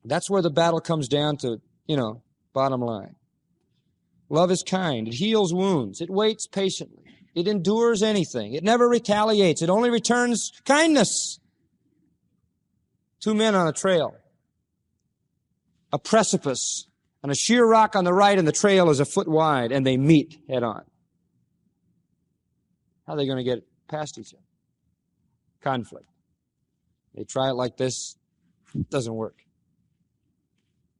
That's where the battle comes down to, bottom line. Love is kind. It heals wounds. It waits patiently. It endures anything. It never retaliates. It only returns kindness. Two men on a trail. A precipice and a sheer rock on the right, and the trail is a foot wide, and they meet head on. How are they going to get past each other? Conflict. They try it like this. It doesn't work.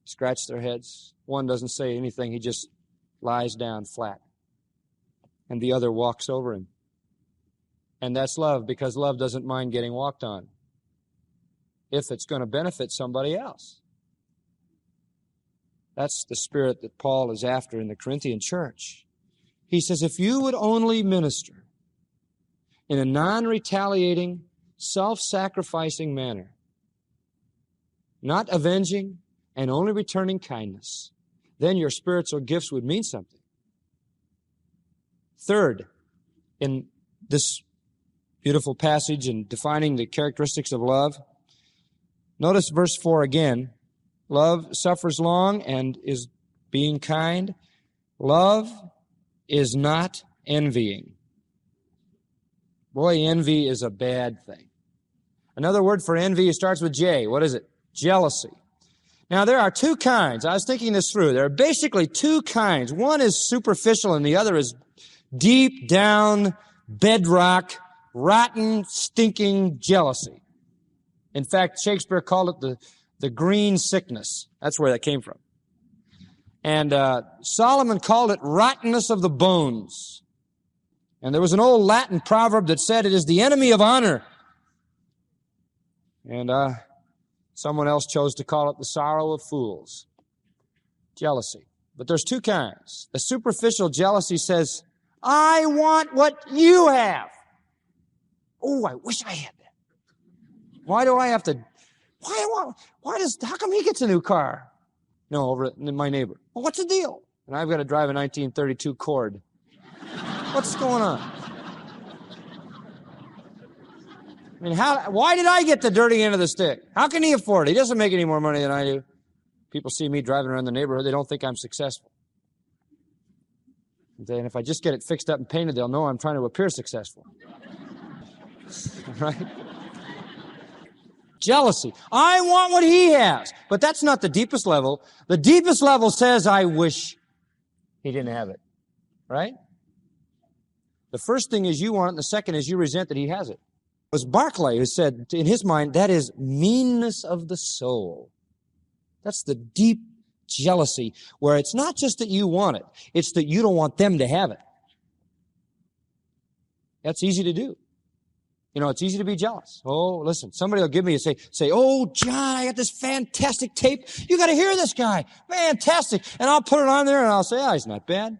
Scratch their heads. One doesn't say anything. He just lies down flat. And the other walks over him. And that's love, because love doesn't mind getting walked on if it's going to benefit somebody else. That's the spirit that Paul is after in the Corinthian church. He says, if you would only minister in a non-retaliating, self-sacrificing manner, not avenging and only returning kindness, then your spiritual gifts would mean something. Third, in this beautiful passage in defining the characteristics of love, notice verse 4 again. Love suffers long and is being kind. Love is not envying. Boy, envy is a bad thing. Another word for envy starts with J. What is it? Jealousy. Now, there are two kinds. I was thinking this through. There are basically two kinds. One is superficial and the other is deep down, bedrock, rotten, stinking jealousy. In fact, Shakespeare called it the green sickness. That's where that came from. And Solomon called it rottenness of the bones. And there was an old Latin proverb that said it is the enemy of honor. And someone else chose to call it the sorrow of fools. Jealousy. But there's two kinds. The superficial jealousy says, I want what you have. Oh, I wish I had that. Why do I have to? How come he gets a new car? No, over my neighbor. Well, what's the deal? And I've got to drive a 1932 Accord. What's going on? I mean, why did I get the dirty end of the stick? How can he afford it? He doesn't make any more money than I do. People see me driving around the neighborhood, they don't think I'm successful. And if I just get it fixed up and painted, they'll know I'm trying to appear successful. Right? Jealousy. I want what he has. But that's not the deepest level. The deepest level says, I wish he didn't have it. Right? The first thing is you want it, and the second is you resent that he has it. It was Barclay who said, in his mind, that is meanness of the soul. That's the deep jealousy, where it's not just that you want it, it's that you don't want them to have it. That's easy to do. It's easy to be jealous. Oh, listen, somebody will give me say, oh, John, I got this fantastic tape. You got to hear this guy. Fantastic. And I'll put it on there and I'll say, he's not bad.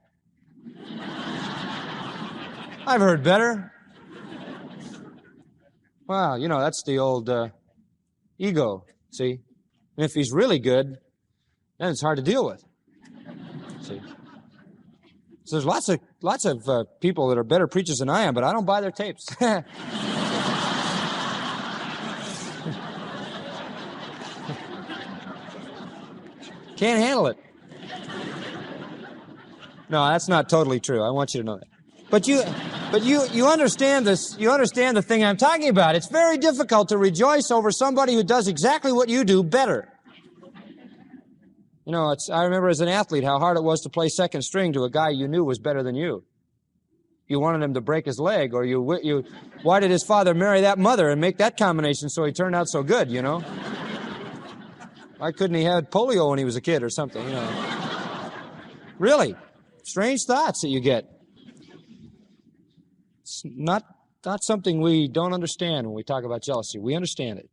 I've heard better. Wow, that's the old ego, see? And if he's really good, then it's hard to deal with. See? So there's lots of people that are better preachers than I am, but I don't buy their tapes. Can't handle it. No, that's not totally true. I want you to know that. But you understand this. You understand the thing I'm talking about. It's very difficult to rejoice over somebody who does exactly what you do better. I remember as an athlete how hard it was to play second string to a guy you knew was better than you. You wanted him to break his leg, or why did his father marry that mother and make that combination so he turned out so good, Why couldn't he have polio when he was a kid or something, Really, strange thoughts that you get. It's not something we don't understand when we talk about jealousy. We understand it.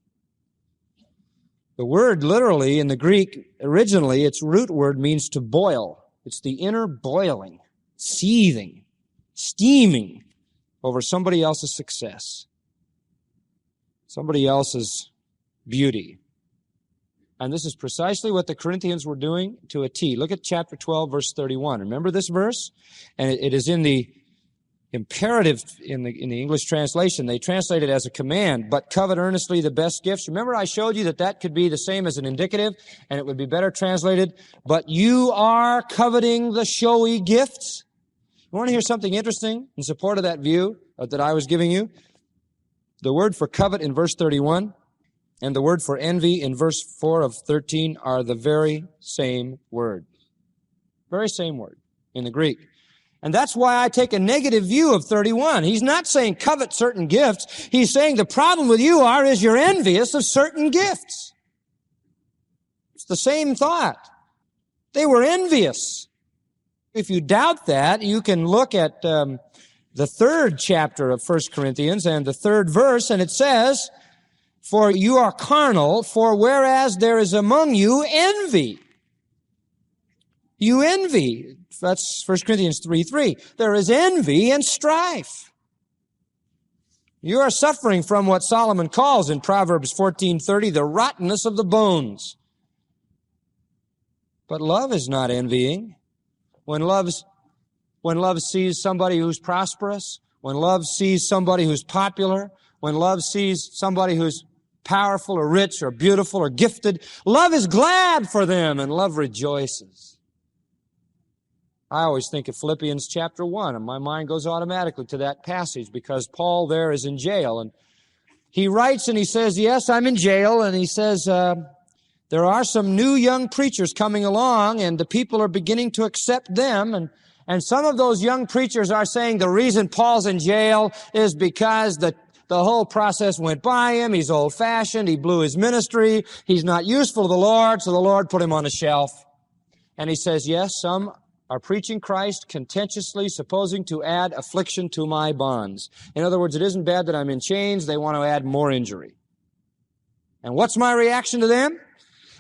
The word literally in the Greek, originally, its root word means to boil. It's the inner boiling, seething, steaming over somebody else's success, somebody else's beauty. And this is precisely what the Corinthians were doing to a T. Look at chapter 12, verse 31. Remember this verse? And it is in the imperative in the English translation. They translate it as a command, but covet earnestly the best gifts. Remember I showed you that could be the same as an indicative, and it would be better translated, but you are coveting the showy gifts. You want to hear something interesting in support of that view that I was giving you? The word for covet in verse 31 and the word for envy in verse 4 of 13 are the very same word. Very same word in the Greek. And that's why I take a negative view of 31. He's not saying covet certain gifts. He's saying the problem with you is you're envious of certain gifts. It's the same thought. They were envious. If you doubt that, you can look at the 3rd chapter of 1 Corinthians and the 3rd verse, and it says, "For you are carnal, for whereas there is among you envy." You envy. That's 1 Corinthians 3:3. There is envy and strife. You are suffering from what Solomon calls in Proverbs 14:30, the rottenness of the bones. But love is not envying. When love sees somebody who's prosperous, when love sees somebody who's popular, when love sees somebody who's powerful or rich or beautiful or gifted, love is glad for them and love rejoices. I always think of Philippians chapter 1, and my mind goes automatically to that passage because Paul there is in jail. And he writes and he says, yes, I'm in jail. And he says, there are some new young preachers coming along, and the people are beginning to accept them. And some of those young preachers are saying the reason Paul's in jail is because the whole process went by him. He's old-fashioned. He blew his ministry. He's not useful to the Lord, so the Lord put him on a shelf. And he says, yes, some are preaching Christ contentiously, supposing to add affliction to my bonds. In other words, it isn't bad that I'm in chains. They want to add more injury. And what's my reaction to them?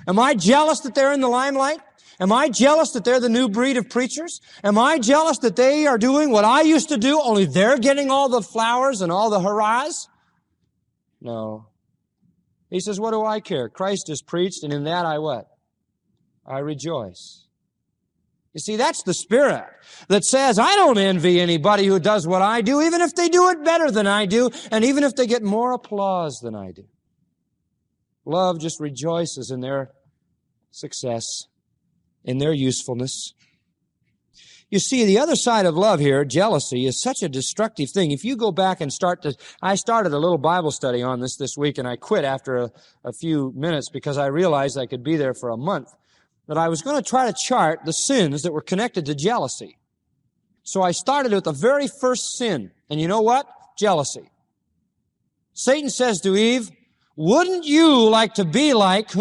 Am I jealous that they're in the limelight? Am I jealous that they're the new breed of preachers? Am I jealous that they are doing what I used to do, only they're getting all the flowers and all the hurrahs? No. He says, what do I care? Christ is preached, and in that I what? I rejoice. You see, that's the spirit that says, I don't envy anybody who does what I do, even if they do it better than I do, and even if they get more applause than I do. Love just rejoices in their success, in their usefulness. You see, the other side of love here, jealousy, is such a destructive thing. If you go back and I started a little Bible study on this week, and I quit after a few minutes because I realized I could be there for a month. But I was going to try to chart the sins that were connected to jealousy. So I started with the very first sin. And you know what? Jealousy. Satan says to Eve, wouldn't you like to be like whom?